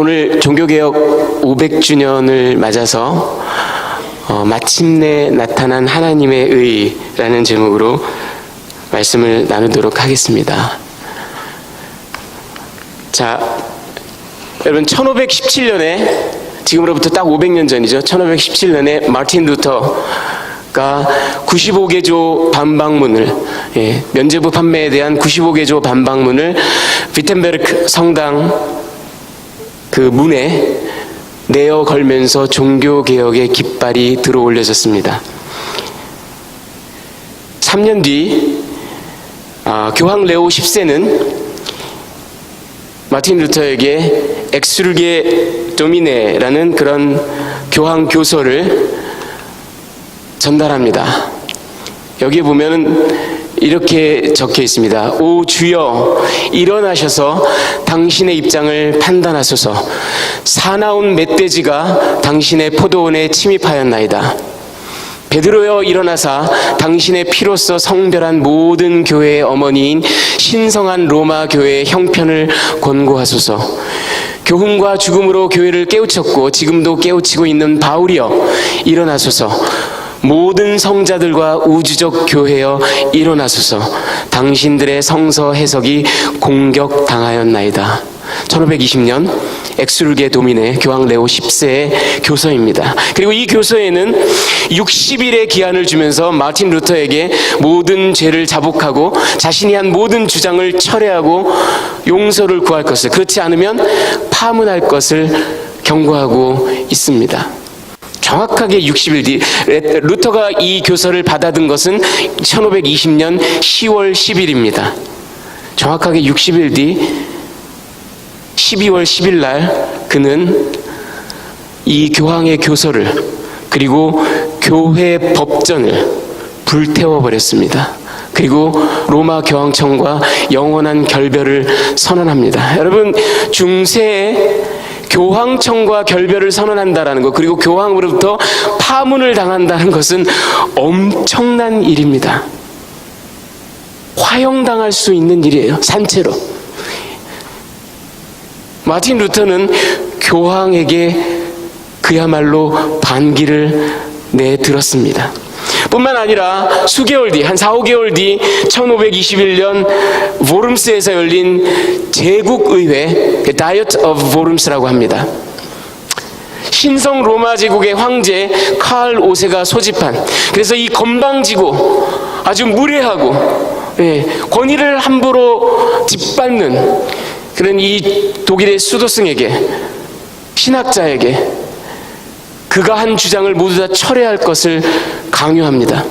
오늘 종교개혁 500주년을 맞아서 마침내 나타난 하나님의 의라는 제목으로 말씀을 나누도록 하겠습니다. 자, 여러분 1517년에 지금으로부터 딱 500년 전이죠. 1517년에 마틴 루터가 95개조 반박문을 면죄부 판매에 대한 95개조 반박문을 비텐베르크 성당 그 문에 내어 걸면서 종교개혁의 깃발이 들어 올려졌습니다. 3년 뒤 교황 레오 10세는 마틴 루터에게 엑스르게 도미네라는 그런 교황 교서를 전달합니다. 여기에 보면은 이렇게 적혀 있습니다. 오 주여, 일어나셔서 당신의 입장을 판단하소서. 사나운 멧돼지가 당신의 포도원에 침입하였나이다. 베드로여, 일어나사 당신의 피로써 성별한 모든 교회의 어머니인 신성한 로마 교회의 형편을 권고하소서. 교훈과 죽음으로 교회를 깨우쳤고 지금도 깨우치고 있는 바울이여, 일어나소서. 모든 성자들과 우주적 교회여, 일어나소서. 당신들의 성서 해석이 공격당하였나이다. 1520년 엑스르게 도미네 교황 레오 10세의 교서입니다. 그리고 이 교서에는 60일의 기한을 주면서 마틴 루터에게 모든 죄를 자복하고 자신이 한 모든 주장을 철회하고 용서를 구할 것을, 그렇지 않으면 파문할 것을 경고하고 있습니다. 정확하게 60일 뒤 루터가 이 교서를 받아든 것은 1520년 10월 10일입니다. 정확하게 60일 뒤 12월 10일 날 그는 이 교황의 교서를 그리고 교회 법전을 불태워 버렸습니다. 그리고 로마 교황청과 영원한 결별을 선언합니다. 여러분, 중세에 교황청과 결별을 선언한다라는 것, 그리고 교황으로부터 파문을 당한다는 것은 엄청난 일입니다. 화형당할 수 있는 일이에요. 산채로. 마틴 루터는 교황에게 그야말로 반기를 내들었습니다. 뿐만 아니라 수개월 뒤, 한 4-5개월 뒤 1521년 보름스에서 열린 제국의회, 다이어트 오브 보름스라고 합니다. 신성 로마 제국의 황제 칼 5세가 소집한, 그래서 이 건방지고 아주 무례하고 권위를 함부로 짓밟는 그런 이 독일의 수도승에게, 신학자에게 그가 한 주장을 모두 다 철회할 것을 강요합니다.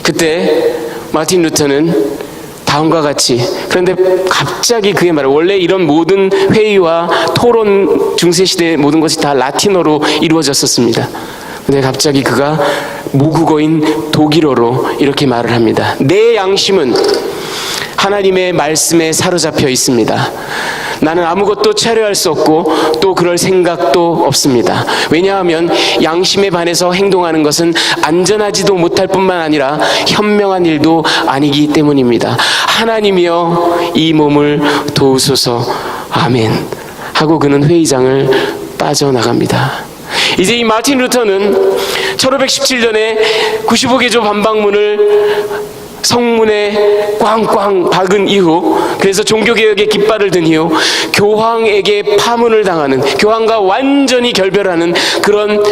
그때 마틴 루터는 다음과 같이, 그런데 갑자기 그의 말, 원래 이런 모든 회의와 토론, 중세시대의 모든 것이 다 라틴어로 이루어졌었습니다. 근데 갑자기 그가 모국어인 독일어로 이렇게 말을 합니다. 내 양심은 하나님의 말씀에 사로잡혀 있습니다. 나는 아무것도 철회할 수 없고 또 그럴 생각도 없습니다. 왜냐하면 양심에 반해서 행동하는 것은 안전하지도 못할 뿐만 아니라 현명한 일도 아니기 때문입니다. 하나님이여, 이 몸을 도우소서. 아멘. 하고 그는 회의장을 빠져나갑니다. 이제 이 마틴 루터는 1517년에 95개조 반박문을 성문에 꽝꽝 박은 이후, 그래서 종교개혁의 깃발을 든 이후 교황에게 파문을 당하는, 교황과 완전히 결별하는 그런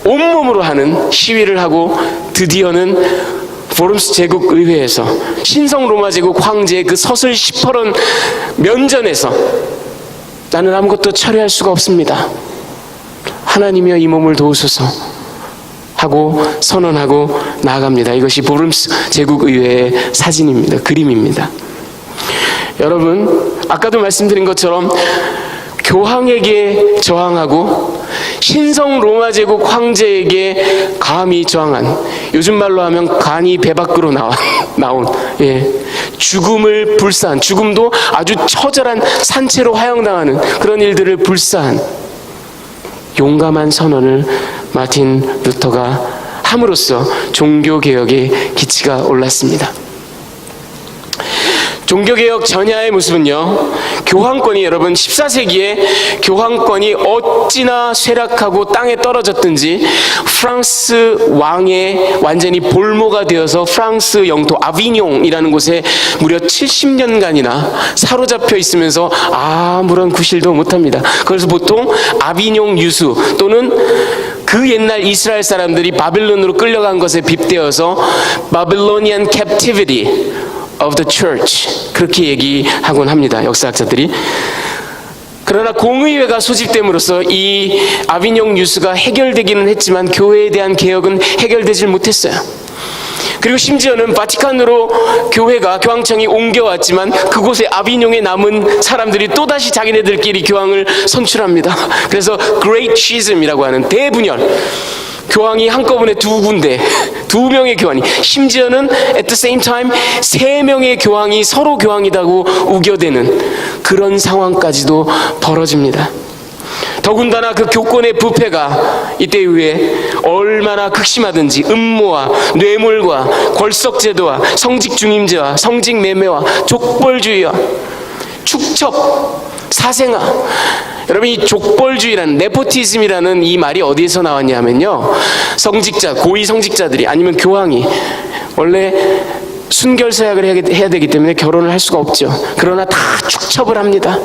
온몸으로 하는 시위를 하고 드디어는 보름스 제국의회에서 신성 로마 제국 황제의 그 서슬 시퍼런 면전에서 나는 아무것도 처리할 수가 없습니다. 하나님이여, 이 몸을 도우소서 하고 선언하고 나아갑니다. 이것이 보름스 제국의회의 사진입니다. 그림입니다. 여러분, 아까도 말씀드린 것처럼 교황에게 저항하고 신성 로마 제국 황제에게 감히 저항한, 요즘 말로 하면 간이 배 밖으로 나온 죽음을 불사한, 죽음도 아주 처절한 산채로 화형당하는 그런 일들을 불사한 용감한 선언을 마틴 루터가 함으로써 종교개혁의 기치가 올랐습니다. 종교개혁 전야의 모습은요, 교황권이, 여러분 14세기에 교황권이 어찌나 쇠락하고 땅에 떨어졌든지 프랑스 왕의 완전히 볼모가 되어서 프랑스 영토 아비뇽이라는 곳에 무려 70년간이나 사로잡혀 있으면서 아무런 구실도 못합니다. 그래서 보통 아비뇽 유수 또는 그 옛날 이스라엘 사람들이 바빌론으로 끌려간 것에 빗대어서 Babylonian captivity of the church, 그렇게 얘기하곤 합니다, 역사학자들이. 그러나 공의회가 소집됨으로써 이 아비뇽 유수가 해결되기는 했지만 교회에 대한 개혁은 해결되질 못했어요. 그리고 심지어는 바티칸으로 교황청이 옮겨왔지만 그곳에 아비뇽에 남은 사람들이 또다시 자기네들끼리 교황을 선출합니다. 그래서 Great Schism이라고 하는 대분열, 교황이 한꺼번에 두 군데, 두 명의 교황이, 심지어는 at the same time 세 명의 교황이 서로 교황이라고 우겨대는 그런 상황까지도 벌어집니다. 더군다나 그 교권의 부패가 이때 이후에 얼마나 극심하든지 음모와 뇌물과 걸석제도와 성직중임제와 성직매매와 족벌주의와 축첩, 사생아, 여러분 이 족벌주의라는, 네포티즘이라는 이 말이 어디에서 나왔냐 하면요, 성직자, 고위 성직자들이 아니면 교황이 원래 순결서약을 해야 되기 때문에 결혼을 할 수가 없죠. 그러나 다 축첩을 합니다.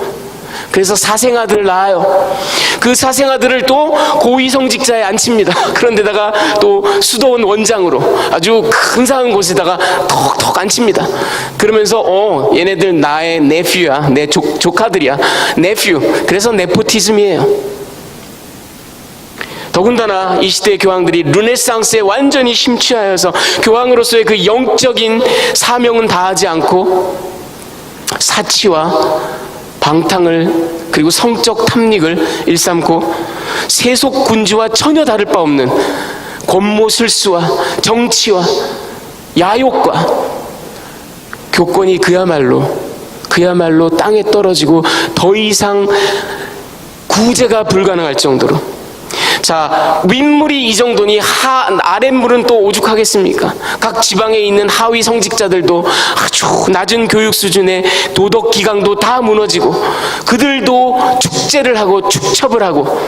그래서 사생아들을 낳아요. 그 사생아들을 또 고위성직자에 앉힙니다. 그런데다가 또 수도원 원장으로 아주 근사한 곳에다가 턱턱 앉힙니다. 그러면서 얘네들 나의 네퓨야, 내 조카들이야, 네퓨. 그래서 네포티즘이에요. 더군다나 이 시대의 교황들이 르네상스에 완전히 심취하여서 교황으로서의 그 영적인 사명은 다하지 않고 사치와 방탕을, 그리고 성적 탐닉을 일삼고 세속 군주와 전혀 다를 바 없는 권모술수와 정치와 야욕과 교권이 그야말로 땅에 떨어지고 더 이상 구제가 불가능할 정도로. 자, 윗물이 이 정도니 아랫물은 또 오죽하겠습니까? 각 지방에 있는 하위 성직자들도 아주 낮은 교육 수준의 도덕 기강도 다 무너지고 그들도 축제를 하고 축첩을 하고,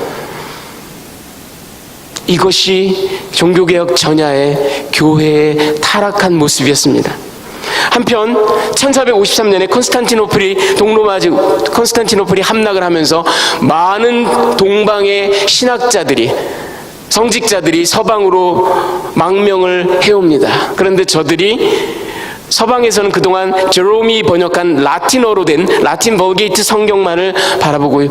이것이 종교개혁 전야의 교회의 타락한 모습이었습니다. 한편 1453년에 콘스탄티노플이 함락을 하면서 많은 동방의 신학자들이, 성직자들이 서방으로 망명을 해옵니다. 그런데 저들이 서방에서는 그동안 제롬이 번역한 라틴어로 된 라틴 버게이트 성경만을 바라보고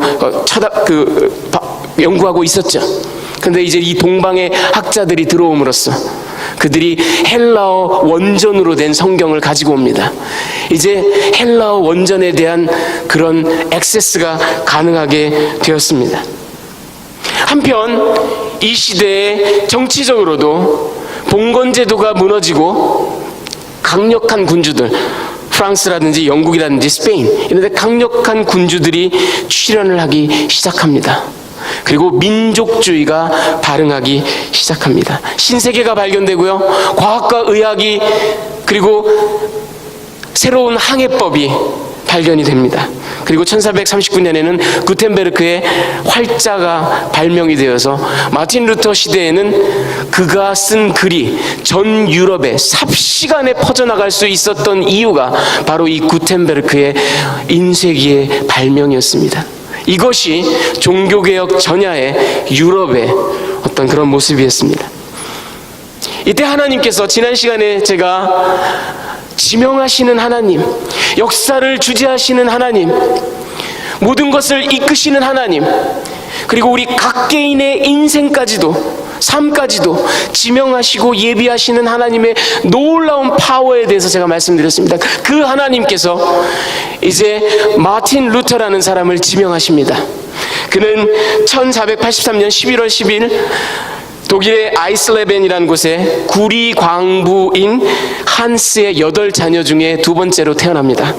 연구하고 있었죠. 그런데 이제 이 동방의 학자들이 들어옴으로써 그들이 헬라어 원전으로 된 성경을 가지고 옵니다. 이제 헬라어 원전에 대한 그런 액세스가 가능하게 되었습니다. 한편 이 시대에 정치적으로도 봉건제도가 무너지고 강력한 군주들, 프랑스라든지 영국이라든지 스페인 이런 데 강력한 군주들이 출현을 하기 시작합니다. 그리고 민족주의가 발흥하기 시작합니다. 신세계가 발견되고요, 과학과 의학이, 그리고 새로운 항해법이 발견이 됩니다. 그리고 1439년에는 구텐베르크의 활자가 발명이 되어서 마틴 루터 시대에는 그가 쓴 글이 전 유럽에 삽시간에 퍼져나갈 수 있었던 이유가 바로 이 구텐베르크의 인쇄기의 발명이었습니다. 이것이 종교개혁 전야의 유럽의 어떤 그런 모습이었습니다. 이때 하나님께서, 지난 시간에 제가 지명하시는 하나님, 역사를 주재하시는 하나님, 모든 것을 이끄시는 하나님, 그리고 우리 각 개인의 인생까지도, 삶까지도 지명하시고 예비하시는 하나님의 놀라운 파워에 대해서 제가 말씀드렸습니다. 그 하나님께서 이제 마틴 루터라는 사람을 지명하십니다. 그는 1483년 11월 10일 독일의 아이슬레벤이라는 곳에 구리 광부인 한스의 8자녀 중에 두 번째로 태어납니다.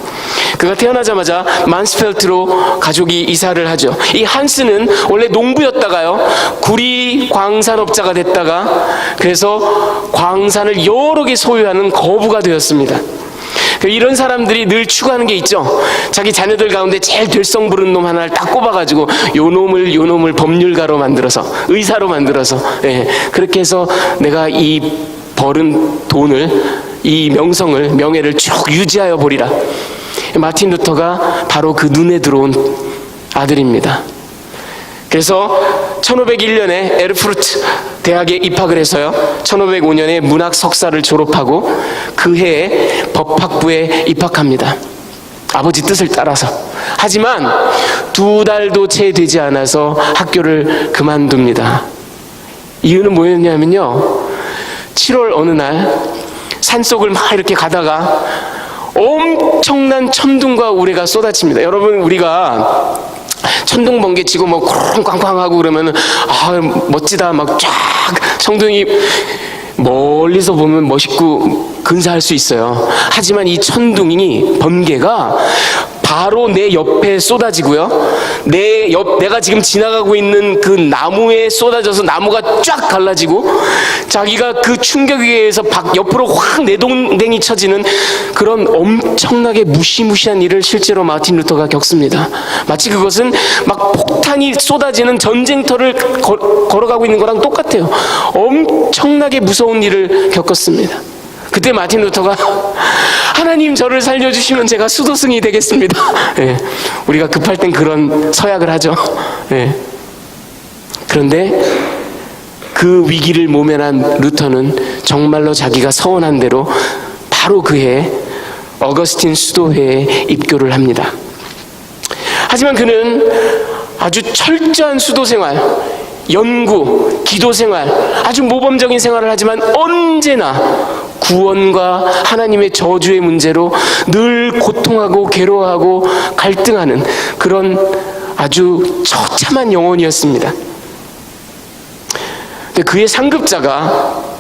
그가 태어나자마자 만스펠트로 가족이 이사를 하죠. 이 한스는 원래 농부였다가요, 구리 광산업자가 됐다가 그래서 광산을 여러 개 소유하는 거부가 되었습니다. 이런 사람들이 늘 추구하는 게 있죠. 자기 자녀들 가운데 제일 될성 부른 놈 하나를 딱 꼽아가지고 요 놈을 법률가로 만들어서, 의사로 만들어서, 예, 그렇게 해서 내가 이 벌은 돈을, 이 명예를 쭉 유지하여 보리라. 마틴 루터가 바로 그 눈에 들어온 아들입니다. 그래서 1501년에 에르푸르트 대학에 입학을 해서요, 1505년에 문학 석사를 졸업하고 그 해에 법학부에 입학합니다. 아버지 뜻을 따라서. 하지만 2달도 채 되지 않아서 학교를 그만둡니다. 이유는 뭐였냐면요, 7월 어느 날 산속을 막 이렇게 가다가 엄청난 천둥과 우레가 쏟아집니다. 여러분, 우리가 천둥 번개 치고 뭐 쾅쾅쾅 하고 그러면은 멋지다, 막 쫙 천둥이 멀리서 보면 멋있고 근사할 수 있어요. 하지만 이 천둥이, 번개가 바로 내 옆에 쏟아지고요, 내가 지금 지나가고 있는 그 나무에 쏟아져서 나무가 쫙 갈라지고, 자기가 그 충격에 의해서 옆으로 확 내동댕이 쳐지는 그런 엄청나게 무시무시한 일을 실제로 마틴 루터가 겪습니다. 마치 그것은 막 폭탄이 쏟아지는 전쟁터를 걸어가고 있는 거랑 똑같아요. 엄청나게 무서운 일을 겪었습니다. 그때 마틴 루터가 하나님, 저를 살려주시면 제가 수도승이 되겠습니다. 예, 우리가 급할 땐 그런 서약을 하죠. 예. 그런데 그 위기를 모면한 루터는 정말로 자기가 서원한 대로 바로 그해 어거스틴 수도회에 입교를 합니다. 하지만 그는 아주 철저한 수도생활, 연구, 기도생활, 아주 모범적인 생활을 하지만 언제나 구원과 하나님의 저주의 문제로 늘 고통하고 괴로워하고 갈등하는 그런 아주 처참한 영혼이었습니다. 근데 그의 상급자가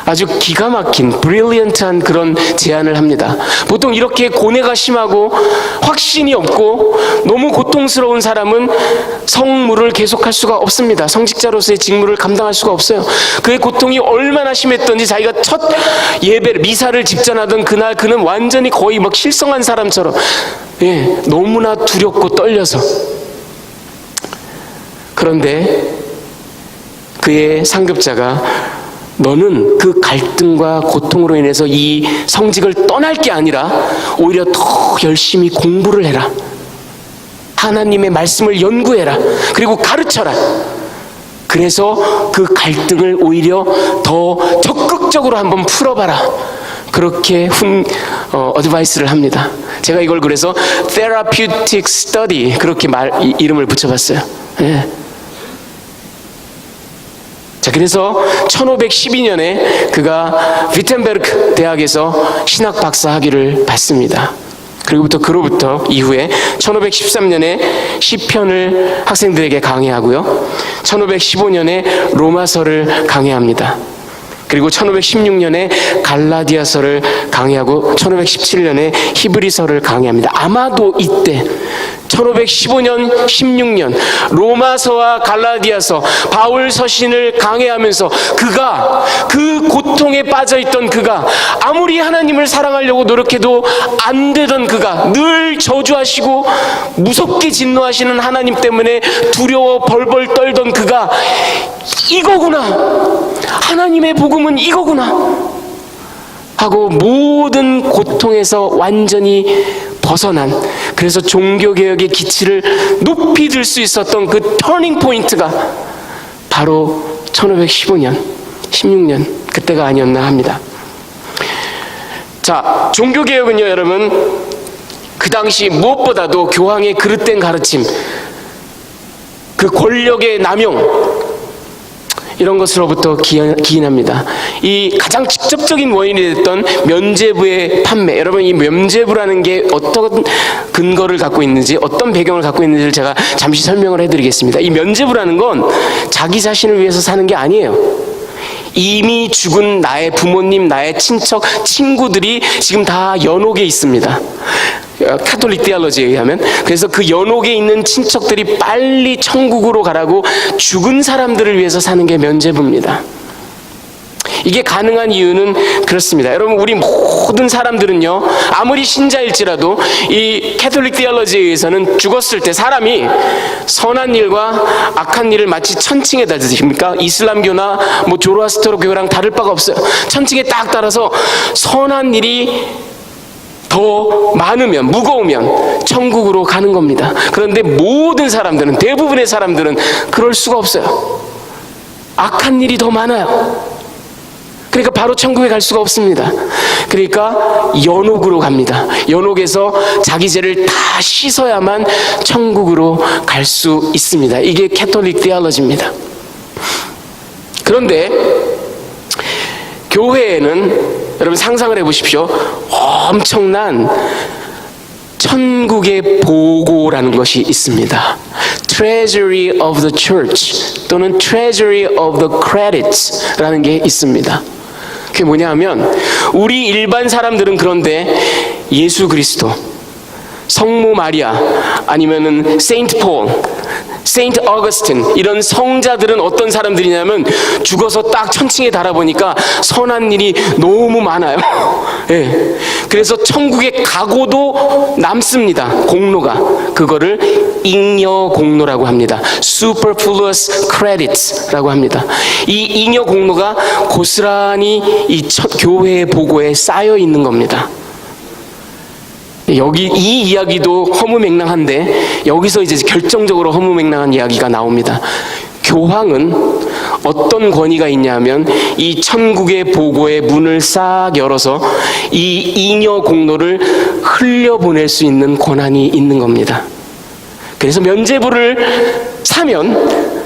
아주 기가 막힌 브릴리언트한 그런 제안을 합니다. 보통 이렇게 고뇌가 심하고 확신이 없고 너무 고통스러운 사람은 성무를 계속할 수가 없습니다. 성직자로서의 직무를 감당할 수가 없어요. 그의 고통이 얼마나 심했던지 자기가 첫 예배를, 미사를 집전하던 그날 그는 완전히 거의 막 실성한 사람처럼, 예, 너무나 두렵고 떨려서. 그런데 그의 상급자가 너는 그 갈등과 고통으로 인해서 이 성직을 떠날 게 아니라 오히려 더 열심히 공부를 해라. 하나님의 말씀을 연구해라. 그리고 가르쳐라. 그래서 그 갈등을 오히려 더 적극적으로 한번 풀어봐라. 그렇게 어드바이스를 합니다. 제가 이걸 그래서 therapeutic study, 그렇게 이름을 붙여봤어요. 예. 자, 그래서 1512년에 그가 위텐베르크 대학에서 신학 박사 학위를 받습니다. 그로부터 이후에 1513년에 시편을 학생들에게 강해하고요, 1515년에 로마서를 강해합니다. 그리고 1516년에 갈라디아서를 강해하고 1517년에 히브리서를 강해합니다. 아마도 이때 1515년, 16년 로마서와 갈라디아서, 바울 서신을 강해하면서 그가, 그 고통에 빠져있던 그가, 아무리 하나님을 사랑하려고 노력해도 안 되던 그가, 늘 저주하시고 무섭게 진노하시는 하나님 때문에 두려워 벌벌 떨던 그가, 이거구나, 하나님의 복음은 이거구나 하고 모든 고통에서 완전히 벗어난, 그래서 종교개혁의 기치를 높이 들 수 있었던 그 터닝 포인트가 바로 1515년, 16년 그때가 아니었나 합니다. 자, 종교개혁은요, 여러분, 그 당시 무엇보다도 교황의 그릇된 가르침, 그 권력의 남용, 이런 것으로부터 기인합니다. 이 가장 직접적인 원인이 됐던 면죄부의 판매, 여러분, 이 면죄부라는 게 어떤 근거를 갖고 있는지, 어떤 배경을 갖고 있는지를 제가 잠시 설명을 해드리겠습니다. 이 면죄부라는 건 자기 자신을 위해서 사는 게 아니에요. 이미 죽은 나의 부모님, 나의 친척, 친구들이 지금 다 연옥에 있습니다. 카톨릭 디알러지에 의하면. 그래서 그 연옥에 있는 친척들이 빨리 천국으로 가라고 죽은 사람들을 위해서 사는 게 면죄부입니다. 이게 가능한 이유는 그렇습니다. 여러분, 우리 모든 사람들은요, 아무리 신자일지라도 이 캐톨릭 디얼러지에 의해서는 죽었을 때 사람이 선한 일과 악한 일을 마치 천칭에 달듯입니까? 이슬람교나 뭐 조로아스터로 교회랑 다를 바가 없어요. 천칭에 딱 따라서 선한 일이 더 많으면, 무거우면 천국으로 가는 겁니다. 그런데 모든 사람들은, 대부분의 사람들은 그럴 수가 없어요. 악한 일이 더 많아요. 그러니까 바로 천국에 갈 수가 없습니다. 그러니까 연옥으로 갑니다. 연옥에서 자기 죄를 다 씻어야만 천국으로 갈 수 있습니다. 이게 캐톨릭 디얼러지입니다. 그런데 교회에는, 여러분 상상을 해보십시오. 엄청난 천국의 보고라는 것이 있습니다. Treasury of the Church 또는 Treasury of the Credits 라는 게 있습니다. 그게 뭐냐 하면, 우리 일반 사람들은 그런데 예수 그리스도, 성모 마리아, 아니면은 세인트 폴, 세인트 어거스틴, 이런 성자들은 어떤 사람들이냐면 죽어서 딱 천칭에 달아보니까 선한 일이 너무 많아요. 예. 그래서 천국에 가고도 남습니다. 공로가. 그거를 잉여 공로라고 합니다. Superfluous credits라고 합니다. 이 잉여 공로가 고스란히 이 교회의 보고에 쌓여 있는 겁니다. 여기 이 이야기도 허무맹랑한데 여기서 이제 결정적으로 허무맹랑한 이야기가 나옵니다. 교황은 어떤 권위가 있냐면 이 천국의 보고의 문을 싹 열어서 이 잉여 공로를 흘려보낼 수 있는 권한이 있는 겁니다. 그래서 면죄부를 사면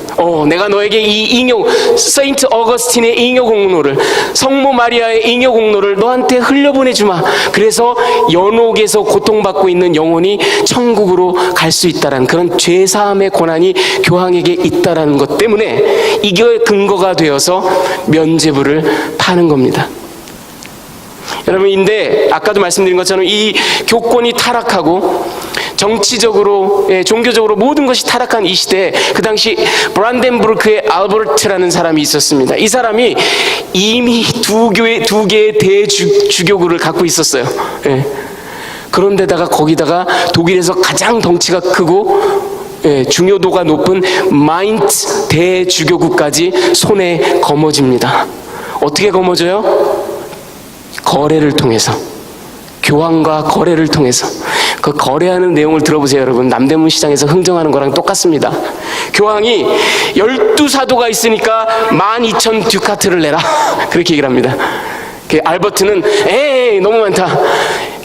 내가 너에게 이 잉여, 세인트 어거스틴의 잉여 공로를, 성모 마리아의 잉여 공로를 너한테 흘려보내주마. 그래서 연옥에서 고통받고 있는 영혼이 천국으로 갈 수 있다라는 그런 죄사함의 권한이 교황에게 있다라는 것 때문에 이게 근거가 되어서 면죄부를 파는 겁니다. 여러분, 근데 아까도 말씀드린 것처럼 이 교권이 타락하고 정치적으로, 종교적으로 모든 것이 타락한 이 시대에 그 당시 브란덴부르크의 알버트라는 사람이 있었습니다. 이 사람이 이미 두 개의 대주교구를 갖고 있었어요. 그런데다가 거기다가 독일에서 가장 덩치가 크고 중요도가 높은 마인츠 대주교구까지 손에 거머집니다. 어떻게 거머져요? 거래를 통해서, 교황과 거래를 통해서. 그 거래하는 내용을 들어보세요. 여러분, 남대문 시장에서 흥정하는 거랑 똑같습니다. 교황이 12사도가 있으니까 12,000 듀카트를 내라 그렇게 얘기를 합니다. 알버트는 에이 너무 많다,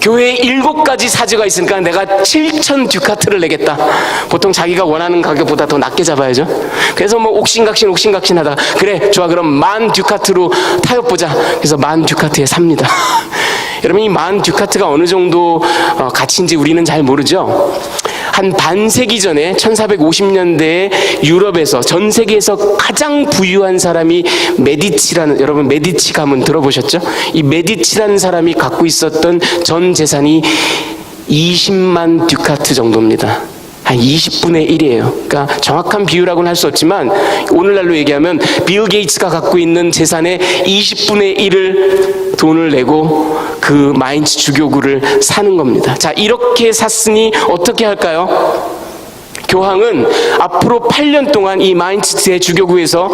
교회에 7가지 사제가 있으니까 내가 7,000 듀카트를 내겠다. 보통 자기가 원하는 가격보다 더 낮게 잡아야죠. 그래서 뭐 옥신각신 하다가 그래 좋아, 그럼 10,000 듀카트로 타협보자. 그래서 10,000 듀카트에 삽니다. 여러분, 이 10,000 듀카트가 어느 정도 가치인지 우리는 잘 모르죠. 한 반세기 전에 1450년대에 유럽에서, 전 세계에서 가장 부유한 사람이 메디치라는, 여러분 메디치 가문 들어보셨죠? 이 메디치라는 사람이 갖고 있었던 전 재산이 20만 듀카트 정도입니다. 한 20분의 1이에요. 그러니까 정확한 비유라고는 할 수 없지만 오늘날로 얘기하면 빌 게이츠가 갖고 있는 재산의 20분의 1을 돈을 내고 그 마인츠 주교구를 사는 겁니다. 자, 이렇게 샀으니 어떻게 할까요? 교황은 앞으로 8년 동안 이 마인츠 대주교구에서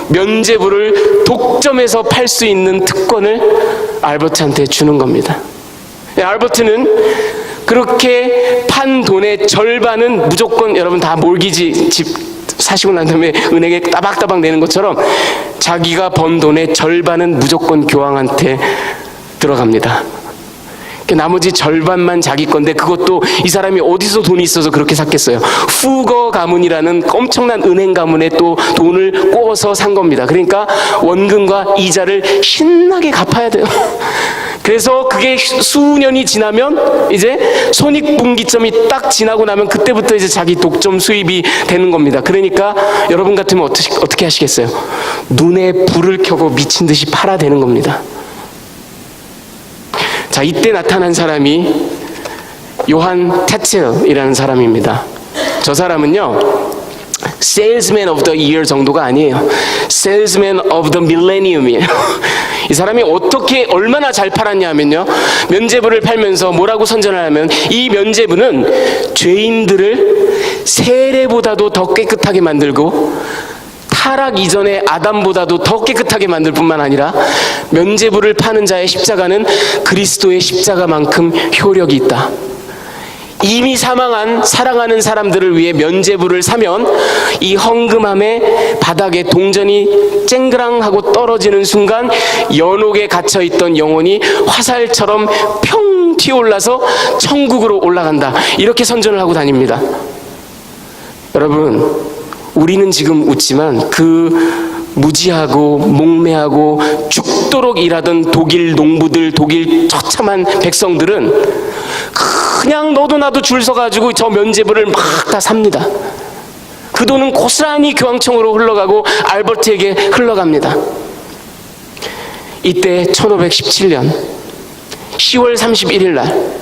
면죄부를 독점해서 팔 수 있는 특권을 알버트한테 주는 겁니다. 알버트는 그렇게 판 돈의 절반은 무조건, 여러분 다 몰기지 집 사시고 난 다음에 은행에 따박따박 내는 것처럼 자기가 번 돈의 절반은 무조건 교황한테 들어갑니다. 나머지 절반만 자기 건데, 그것도 이 사람이 어디서 돈이 있어서 그렇게 샀겠어요? 후거 가문이라는 엄청난 은행 가문에 또 돈을 꼬어서 산 겁니다. 그러니까 원금과 이자를 신나게 갚아야 돼요. 그래서 그게 수년이 지나면 이제 손익분기점이 딱 지나고 나면 그때부터 이제 자기 독점 수입이 되는 겁니다. 그러니까 여러분 같으면 어떻게 하시겠어요? 눈에 불을 켜고 미친 듯이 팔아대는 겁니다. 자, 이때 나타난 사람이 요한 테첼이라는 사람입니다. 저 사람은요, Salesman of the Year 정도가 아니에요. Salesman of the Millennium이에요. 이 사람이 어떻게 얼마나 잘 팔았냐면요, 면죄부를 팔면서 뭐라고 선전을 하면, 이 면죄부는 죄인들을 세례보다도 더 깨끗하게 만들고 타락 이전의 아담보다도 더 깨끗하게 만들 뿐만 아니라 면죄부를 파는 자의 십자가는 그리스도의 십자가만큼 효력이 있다. 이미 사망한 사랑하는 사람들을 위해 면죄부를 사면 이 헝금함의 바닥에 동전이 쨍그랑하고 떨어지는 순간 연옥에 갇혀있던 영혼이 화살처럼 평 튀어올라서 천국으로 올라간다. 이렇게 선전을 하고 다닙니다. 여러분, 우리는 지금 웃지만 그 무지하고 목매하고 죽도록 일하던 독일 농부들, 독일 처참한 백성들은 그냥 너도 나도 줄 서가지고 저 면죄부를 막 다 삽니다. 그 돈은 고스란히 교황청으로 흘러가고 알버트에게 흘러갑니다. 이때 1517년 10월 31일 날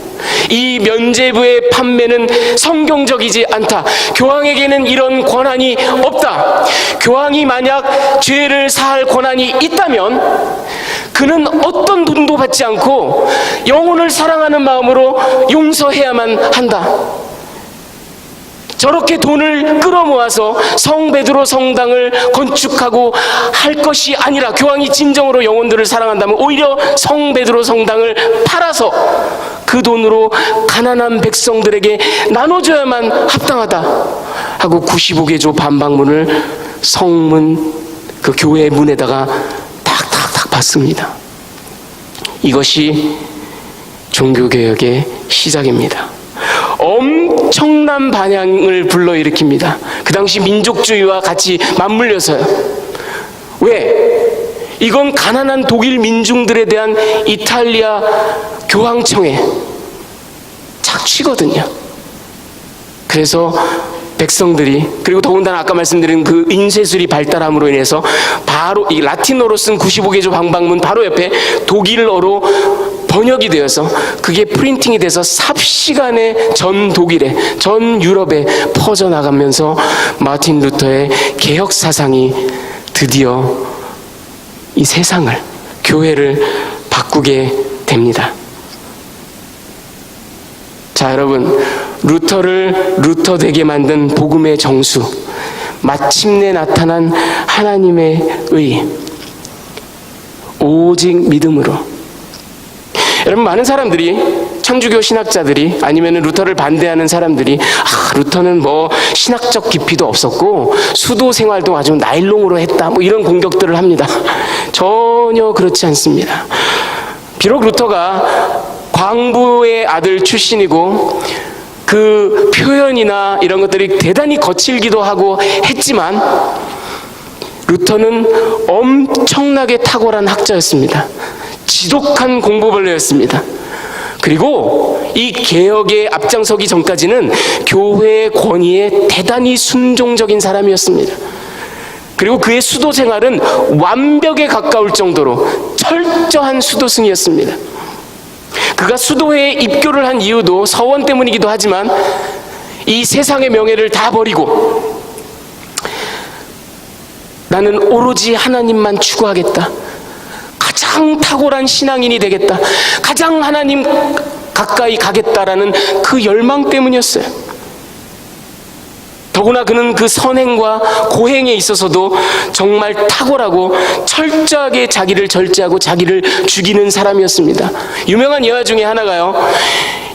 이 면죄부의 판매는 성경적이지 않다. 교황에게는 이런 권한이 없다. 교황이 만약 죄를 사할 권한이 있다면 그는 어떤 돈도 받지 않고 영혼을 사랑하는 마음으로 용서해야만 한다. 저렇게 돈을 끌어모아서 성 베드로 성당을 건축하고 할 것이 아니라, 교황이 진정으로 영혼들을 사랑한다면 오히려 성 베드로 성당을 팔아서 그 돈으로 가난한 백성들에게 나눠줘야만 합당하다 하고 95개조 반박문을 성문, 그 교회 문에다가 탁탁탁 받습니다. 이것이 종교개혁의 시작입니다. 엄청난 반향을 불러일으킵니다. 그 당시 민족주의와 같이 맞물려서요. 왜? 이건 가난한 독일 민중들에 대한 이탈리아 교황청의 착취거든요. 그래서 백성들이, 그리고 더군다나 아까 말씀드린 그 인쇄술이 발달함으로 인해서 바로 이 라틴어로 쓴 95개조 방방문 바로 옆에 독일어로 번역이 되어서 그게 프린팅이 돼서 삽시간에 전 독일에, 전 유럽에 퍼져나가면서 마틴 루터의 개혁 사상이 드디어 이 세상을, 교회를 바꾸게 됩니다. 자, 여러분, 루터를 루터 되게 만든 복음의 정수, 마침내 나타난 하나님의 의, 오직 믿음으로. 여러분, 많은 사람들이, 천주교 신학자들이, 아니면 루터를 반대하는 사람들이, 루터는 뭐 신학적 깊이도 없었고 수도 생활도 아주 나일롱으로 했다, 뭐 이런 공격들을 합니다. 전혀 그렇지 않습니다. 비록 루터가 광부의 아들 출신이고 그 표현이나 이런 것들이 대단히 거칠기도 하고 했지만 루터는 엄청나게 탁월한 학자였습니다. 지독한 공부벌레였습니다. 그리고 이 개혁에 앞장서기 전까지는 교회의 권위에 대단히 순종적인 사람이었습니다. 그리고 그의 수도 생활은 완벽에 가까울 정도로 철저한 수도승이었습니다. 그가 수도회에 입교를 한 이유도 서원 때문이기도 하지만 이 세상의 명예를 다 버리고 나는 오로지 하나님만 추구하겠다, 가장 탁월한 신앙인이 되겠다, 가장 하나님 가까이 가겠다라는 그 열망 때문이었어요. 더구나 그는 그 선행과 고행에 있어서도 정말 탁월하고 철저하게 자기를 절제하고 자기를 죽이는 사람이었습니다. 유명한 예화 중에 하나가요,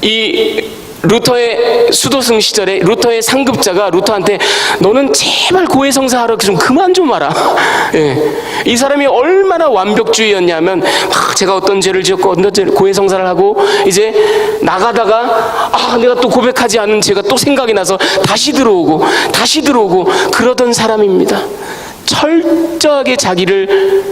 이 루터의 수도승 시절에 루터의 상급자가 루터한테 너는 제발 고해성사하러 좀 그만 좀 하라. 예. 이 사람이 얼마나 완벽주의였냐면 제가 어떤 죄를 지었고 어떤 죄를 고해성사를 하고 이제 나가다가 내가 또 고백하지 않은 죄가 또 생각이 나서 다시 들어오고 그러던 사람입니다. 철저하게 자기를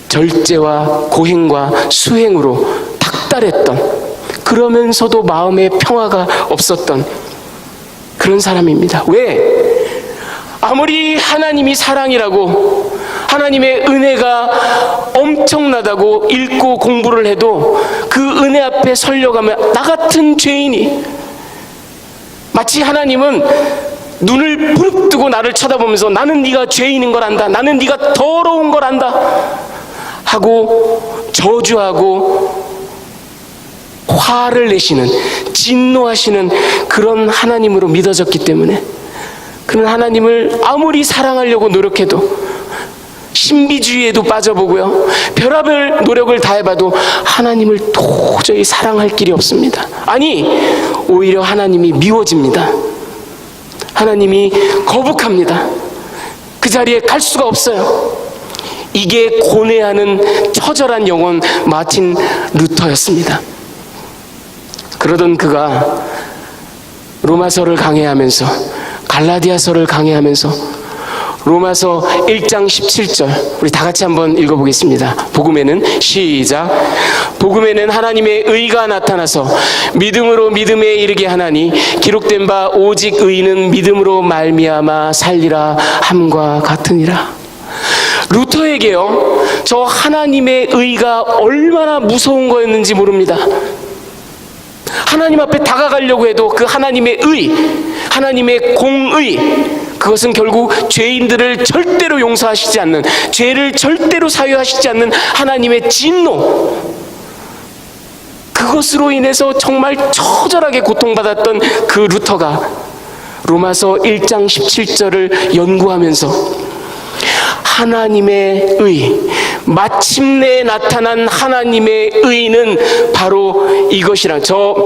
절제와 고행과 수행으로 닥달했던, 그러면서도 마음에 평화가 없었던 그런 사람입니다. 왜? 아무리 하나님이 사랑이라고, 하나님의 은혜가 엄청나다고 읽고 공부를 해도 그 은혜 앞에 서려가면 나 같은 죄인이, 마치 하나님은 눈을 부릅뜨고 나를 쳐다보면서 나는 네가 죄인인 걸 안다, 나는 네가 더러운 걸 안다 하고 저주하고 화를 내시는, 진노하시는 그런 하나님으로 믿어졌기 때문에 그는 하나님을 아무리 사랑하려고 노력해도, 신비주의에도 빠져보고요, 별의별 노력을 다해봐도 하나님을 도저히 사랑할 길이 없습니다. 아니, 오히려 하나님이 미워집니다. 하나님이 거북합니다. 그 자리에 갈 수가 없어요. 이게 고뇌하는 처절한 영혼 마틴 루터였습니다. 그러던 그가 로마서를 강해하면서, 갈라디아서를 강해하면서 로마서 1장 17절 우리 다 같이 한번 읽어보겠습니다. 복음에는, 시작. 복음에는 하나님의 의가 나타나서 믿음으로 믿음에 이르게 하나니 기록된 바 오직 의인은 믿음으로 말미암아 살리라 함과 같으니라. 루터에게요, 저 하나님의 의가 얼마나 무서운 거였는지 모릅니다. 하나님 앞에 다가가려고 해도 그 하나님의 의, 하나님의 공의, 그것은 결국 죄인들을 절대로 용서하시지 않는, 죄를 절대로 사유하시지 않는 하나님의 진노, 그것으로 인해서 정말 처절하게 고통받았던 그 루터가 로마서 1장 17절을 연구하면서 하나님의 의, 마침내 나타난 하나님의 의는 바로 이것이라. 저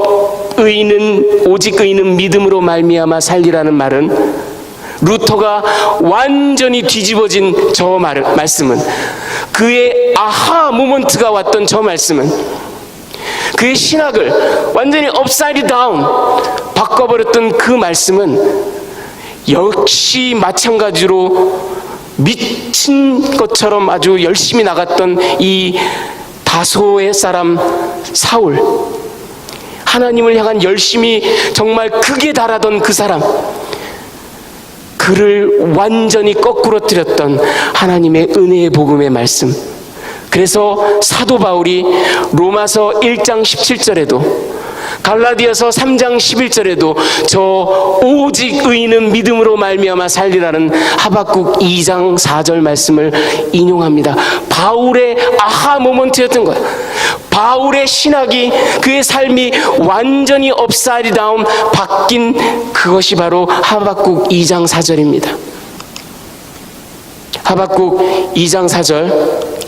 의는, 오직 의는 믿음으로 말미암아 살리라는 말은, 루터가 완전히 뒤집어진 저 말씀은, 그의 아하 모먼트가 왔던 저 말씀은, 그의 신학을 완전히 업사이드 다운 바꿔버렸던 그 말씀은 역시 마찬가지로 미친 것처럼 아주 열심히 나갔던 이 다소의 사람 사울, 하나님을 향한 열심히 정말 극에 달하던 그 사람, 그를 완전히 거꾸러뜨렸던 하나님의 은혜의 복음의 말씀. 그래서 사도 바울이 로마서 1장 17절에도, 갈라디아서 3장 11절에도 저 오직 의인은 믿음으로 말미암아 살리라는 하박국 2장 4절 말씀을 인용합니다. 바울의 아하 모먼트였던 거예요. 바울의 신학이, 그의 삶이 완전히 업사이드 다운 바뀐 그것이 바로 하박국 2장 4절입니다. 하박국 2장 4절,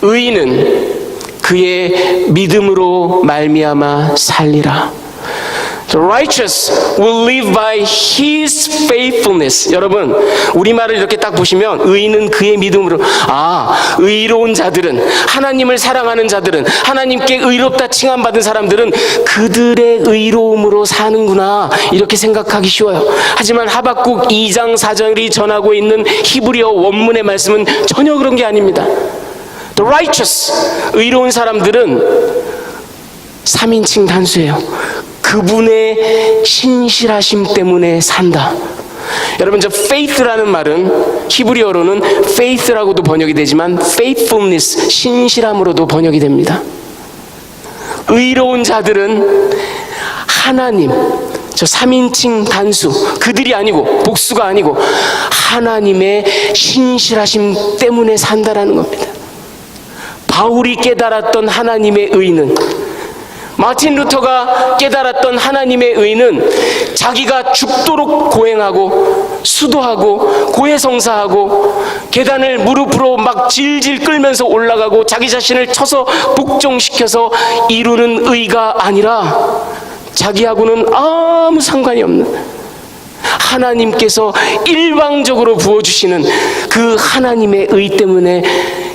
의인은 그의 믿음으로 말미암아 살리라. The righteous will live by his faithfulness. 여러분, 우리말을 이렇게 딱 보시면 의인은 그의 믿음으로, 의로운 자들은, 하나님을 사랑하는 자들은, 하나님께 의롭다 칭함받은 사람들은 그들의 의로움으로 사는구나, 이렇게 생각하기 쉬워요. 하지만 하박국 2장 4절이 전하고 있는 히브리어 원문의 말씀은 전혀 그런 게 아닙니다. The righteous, 의로운 사람들은 3인칭 단수예요. 그분의 신실하심 때문에 산다. 여러분, 저 faith라는 말은 히브리어로는 faith라고도 번역이 되지만 faithfulness, 신실함으로도 번역이 됩니다. 의로운 자들은 하나님, 저 3인칭 단수, 그들이 아니고, 복수가 아니고 하나님의 신실하심 때문에 산다라는 겁니다. 바울이 깨달았던 하나님의 의는, 마틴 루터가 깨달았던 하나님의 의는, 자기가 죽도록 고행하고 수도하고 고해성사하고 계단을 무릎으로 막 질질 끌면서 올라가고 자기 자신을 쳐서 복종시켜서 이루는 의가 아니라, 자기하고는 아무 상관이 없는 하나님께서 일방적으로 부어주시는 그 하나님의 의 때문에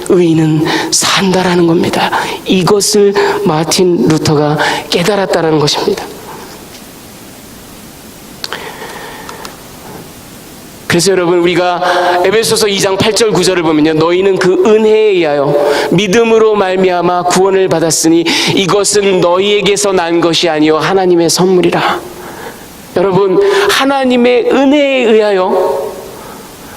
의인은 산다라는 겁니다. 이것을 마틴 루터가 깨달았다는 것입니다. 그래서 여러분, 우리가 에베소서 2장 8절 9절을 보면요, 너희는 그 은혜에 의하여 믿음으로 말미암아 구원을 받았으니 이것은 너희에게서 난 것이 아니요 하나님의 선물이라. 여러분, 하나님의 은혜에 의하여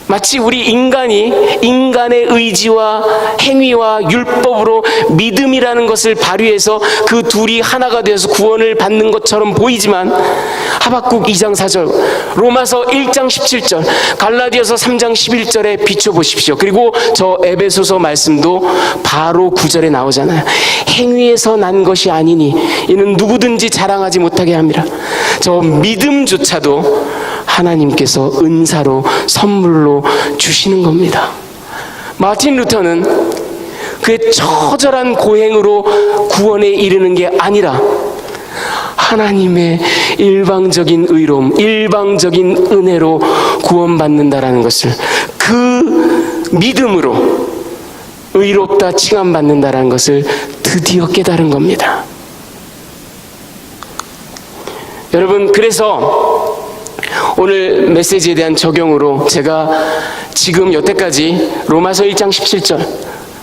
마치 우리 인간의 의지와 행위와 율법으로 믿음이라는 것을 발휘해서 그 둘이 하나가 되어서 구원을 받는 것처럼 보이지만, 하박국 2장 4절, 로마서 1장 17절, 갈라디아서 3장 11절에 비춰보십시오. 그리고 저 에베소서 말씀도 바로 9절에 나오잖아요. 행위에서 난 것이 아니니 이는 누구든지 자랑하지 못하게 함이라. 저 믿음조차도 하나님께서 은사로 선물로 주시는 겁니다. 마틴 루터는 그의 처절한 고행으로 구원에 이르는 게 아니라 하나님의 일방적인 의로움, 일방적인 은혜로 구원받는다라는 것을, 그 믿음으로 의롭다 칭함받는다라는 것을 드디어 깨달은 겁니다. 여러분, 그래서 오늘 메시지에 대한 적용으로 제가 지금 여태까지 로마서 1장 17절,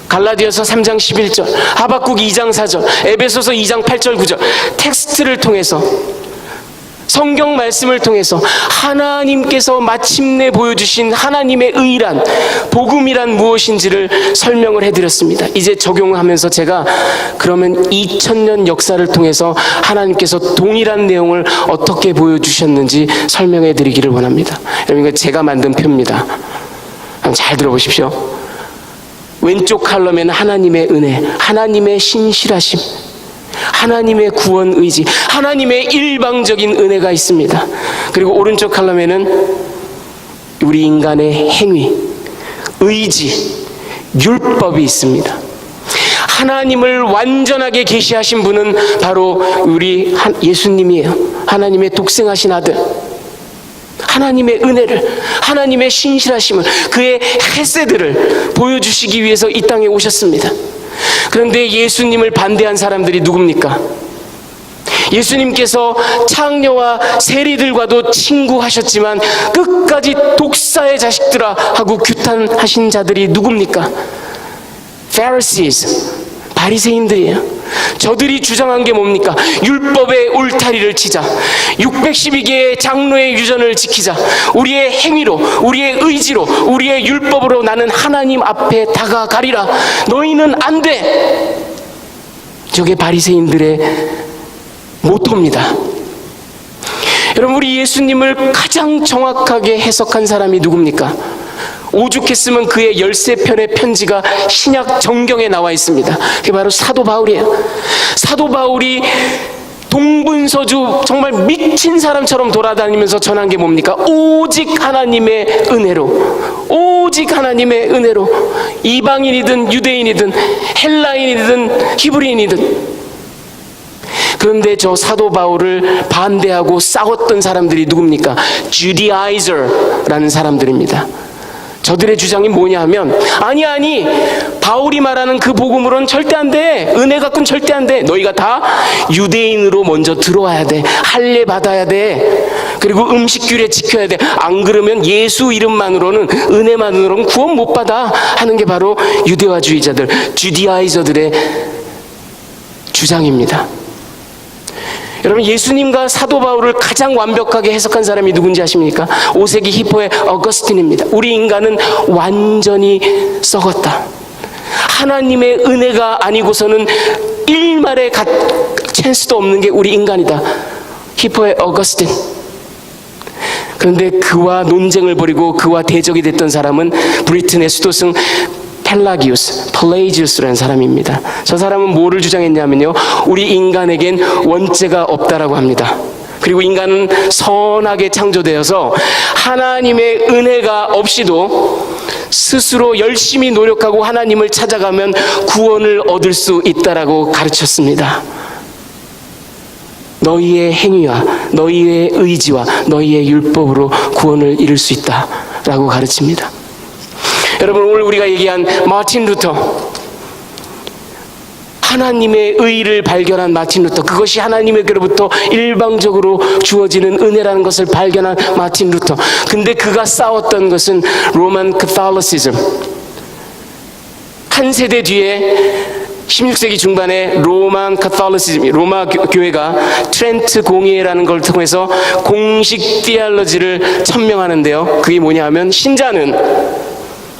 갈라디아서 3장 11절, 하박국 2장 4절, 에베소서 2장 8절 9절 텍스트를 통해서, 성경 말씀을 통해서 하나님께서 마침내 보여주신 하나님의 의란, 복음이란 무엇인지를 설명을 해드렸습니다. 이제 적용하면서 제가 그러면 2000년 역사를 통해서 하나님께서 동일한 내용을 어떻게 보여주셨는지 설명해 드리기를 원합니다. 여러분, 이거 제가 만든 표입니다. 잘 들어보십시오. 왼쪽 칼럼에는 하나님의 은혜, 하나님의 신실하심, 하나님의 구원 의지, 하나님의 일방적인 은혜가 있습니다. 그리고 오른쪽 칼럼에는 우리 인간의 행위, 의지, 율법이 있습니다. 하나님을 완전하게 계시하신 분은 바로 우리 예수님이에요. 하나님의 독생하신 아들, 하나님의 은혜를, 하나님의 신실하심을, 그의 헤세드를 보여주시기 위해서 이 땅에 오셨습니다. 그런데 예수님을 반대한 사람들이 누굽니까? 예수님께서 창녀와 세리들과도 친구하셨지만 끝까지 독사의 자식들아 하고 규탄하신 자들이 누굽니까? Pharisees, 바리새인들이에요. 저들이 주장한 게 뭡니까? 율법의 울타리를 치자, 612개의 장로의 유전을 지키자, 우리의 행위로, 우리의 의지로, 우리의 율법으로 나는 하나님 앞에 다가가리라. 너희는 안 돼. 저게 바리새인들의 모토입니다. 여러분, 우리 예수님을 가장 정확하게 해석한 사람이 누굽니까? 오죽했으면 그의 13편의 편지가 신약 정경에 나와 있습니다. 그게 바로 사도 바울이에요. 사도 바울이 동분서주 정말 미친 사람처럼 돌아다니면서 전한 게 뭡니까? 오직 하나님의 은혜로, 오직 하나님의 은혜로, 이방인이든 유대인이든 헬라인이든 히브리인이든. 그런데 저 사도 바울을 반대하고 싸웠던 사람들이 누굽니까? 주디아이저라는 사람들입니다. 저들의 주장이 뭐냐 하면, 아니 바울이 말하는 그 복음으로는 절대 안 돼. 은혜 갖고는 절대 안 돼. 너희가 다 유대인으로 먼저 들어와야 돼. 할례 받아야 돼. 그리고 음식규례 지켜야 돼. 안 그러면 예수 이름만으로는, 은혜만으로는 구원 못 받아 하는 게 바로 유대화주의자들, 주디아이저들의 주장입니다. 여러분, 예수님과 사도 바울을 가장 완벽하게 해석한 사람이 누군지 아십니까? 5세기 히포의 어거스틴입니다. 우리 인간은 완전히 썩었다. 하나님의 은혜가 아니고서는 일말의 찬스도 없는 게 우리 인간이다. 히포의 어거스틴. 그런데 그와 논쟁을 벌이고 그와 대적이 됐던 사람은 브리튼의 수도승 펠라지우스라는 사람입니다. 저 사람은 뭐를 주장했냐면요, 우리 인간에겐 원죄가 없다라고 합니다. 그리고 인간은 선하게 창조되어서 하나님의 은혜가 없이도 스스로 열심히 노력하고 하나님을 찾아가면 구원을 얻을 수 있다라고 가르쳤습니다. 너희의 행위와 너희의 의지와 너희의 율법으로 구원을 이룰 수 있다라고 가르칩니다. 여러분, 오늘 우리가 얘기한 마틴 루터, 하나님의 의를 발견한 마틴 루터, 그것이 하나님에게로부터 일방적으로 주어지는 은혜라는 것을 발견한 마틴 루터. 근데 그가 싸웠던 것은 로만 카톨리시즘. 한 세대 뒤에 16세기 중반에 로마 교회가 트렌트 공의회라는 걸 통해서 공식 디알러지를 천명하는데요. 그게 뭐냐 하면 신자는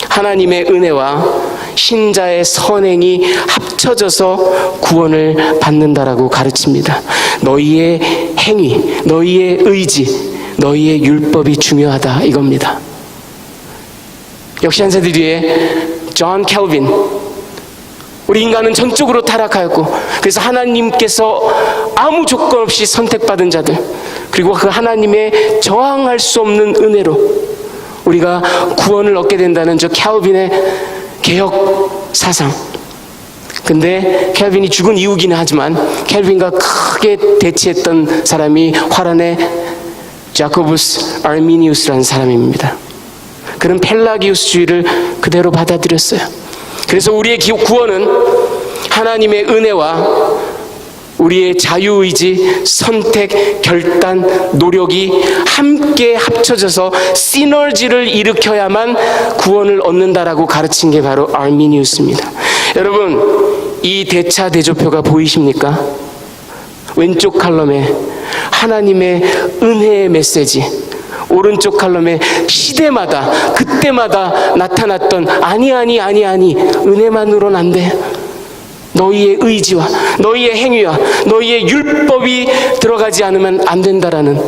하나님의 은혜와 신자의 선행이 합쳐져서 구원을 받는다라고 가르칩니다. 너희의 행위, 너희의 의지, 너희의 율법이 중요하다 이겁니다. 역시 한 세대 뒤에 존 캘빈, 우리 인간은 전적으로 타락하였고 그래서 하나님께서 아무 조건 없이 선택받은 자들, 그리고 그 하나님의 저항할 수 없는 은혜로 우리가 구원을 얻게 된다는 저 캘빈의 개혁 사상. 근데 캘빈이 죽은 이후기는 하지만 캘빈과 크게 대치했던 사람이 화란의 자코부스 아르미니우스라는 사람입니다. 그는 펠라기우스주의를 그대로 받아들였어요. 그래서 우리의 구원은 하나님의 은혜와 우리의 자유의지, 선택, 결단, 노력이 함께 합쳐져서 시너지를 일으켜야만 구원을 얻는다라고 가르친 게 바로 아르미니우스입니다. 여러분, 이 대차 대조표가 보이십니까? 왼쪽 칼럼에 하나님의 은혜의 메시지, 오른쪽 칼럼에 시대마다 그때마다 나타났던 아니 은혜만으로는 안 돼. 너희의 의지와 너희의 행위와 너희의 율법이 들어가지 않으면 안 된다라는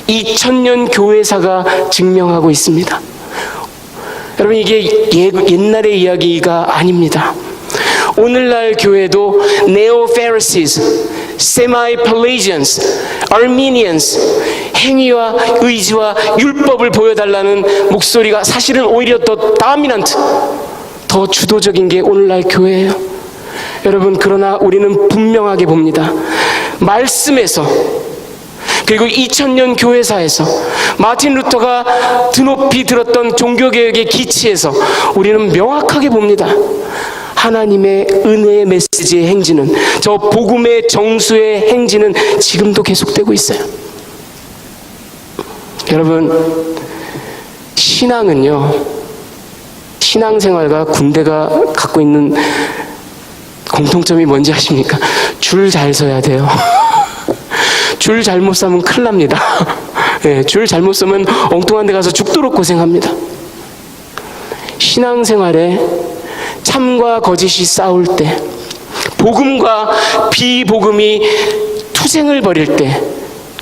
2000년 교회사가 증명하고 있습니다. 여러분, 이게 옛날의 이야기가 아닙니다. 오늘날 교회도 네오-페리시스, 세마이-펠레지안스, 아르미니안스, 행위와 의지와 율법을 보여달라는 목소리가 사실은 오히려 더 다미넌트, 더 주도적인 게 오늘날 교회예요. 여러분, 그러나 우리는 분명하게 봅니다. 말씀에서, 그리고 2000년 교회사에서, 마틴 루터가 드높이 들었던 종교개혁의 기치에서 우리는 명확하게 봅니다. 하나님의 은혜의 메시지의 행진은, 저 복음의 정수의 행진은 지금도 계속되고 있어요. 여러분, 신앙은요, 신앙생활과 군대가 갖고 있는 공통점이 뭔지 아십니까? 줄 잘 서야 돼요. 줄 잘못 서면 큰일 납니다. 네, 줄 잘못 서면 엉뚱한 데 가서 죽도록 고생합니다. 신앙생활에 참과 거짓이 싸울 때, 복음과 비복음이 투쟁을 벌일 때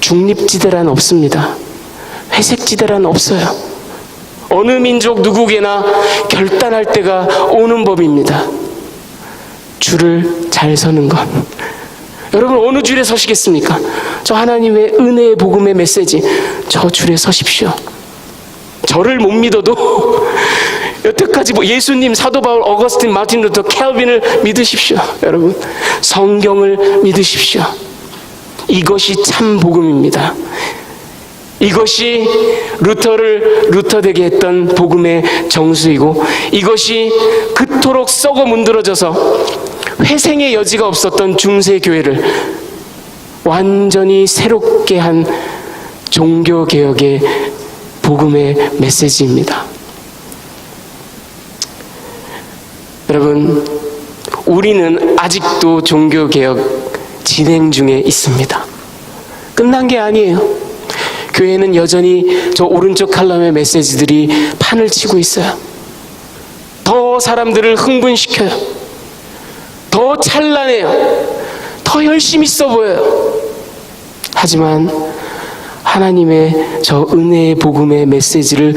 중립지대란 없습니다. 회색지대란 없어요. 어느 민족 누구에게나 결단할 때가 오는 법입니다. 줄을 잘 서는 것. 여러분, 어느 줄에 서시겠습니까? 저 하나님의 은혜의 복음의 메시지, 저 줄에 서십시오. 저를 못 믿어도 여태까지 예수님, 사도 바울, 어거스틴, 마틴 루터, 캘빈을 믿으십시오. 여러분, 성경을 믿으십시오. 이것이 참 복음입니다. 이것이 루터되게 했던 복음의 정수이고, 이것이 그토록 썩어 문드러져서 회생의 여지가 없었던 중세교회를 완전히 새롭게 한 종교개혁의 복음의 메시지입니다. 여러분, 우리는 아직도 종교개혁 진행 중에 있습니다. 끝난 게 아니에요. 교회는 여전히 저 오른쪽 칼럼의 메시지들이 판을 치고 있어요. 더 사람들을 흥분시켜요. 더 찬란해요. 더 열심히 있어 보여요. 하지만 하나님의 저 은혜의 복음의 메시지를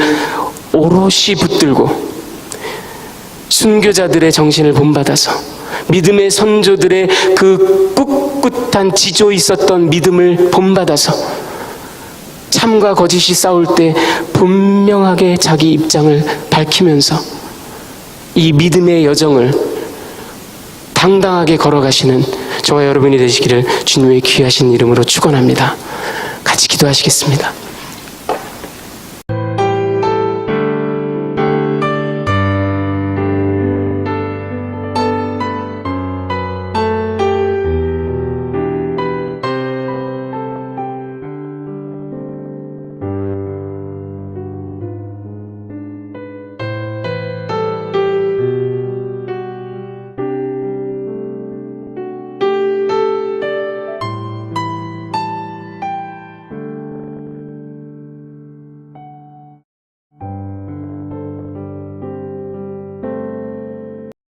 오롯이 붙들고 순교자들의 정신을 본받아서 믿음의 선조들의 그 꿋꿋한 지조 있었던 믿음을 본받아서 참과 거짓이 싸울 때 분명하게 자기 입장을 밝히면서 이 믿음의 여정을 당당하게 걸어가시는 저와 여러분이 되시기를 주님의 귀하신 이름으로 축원합니다. 같이 기도하시겠습니다.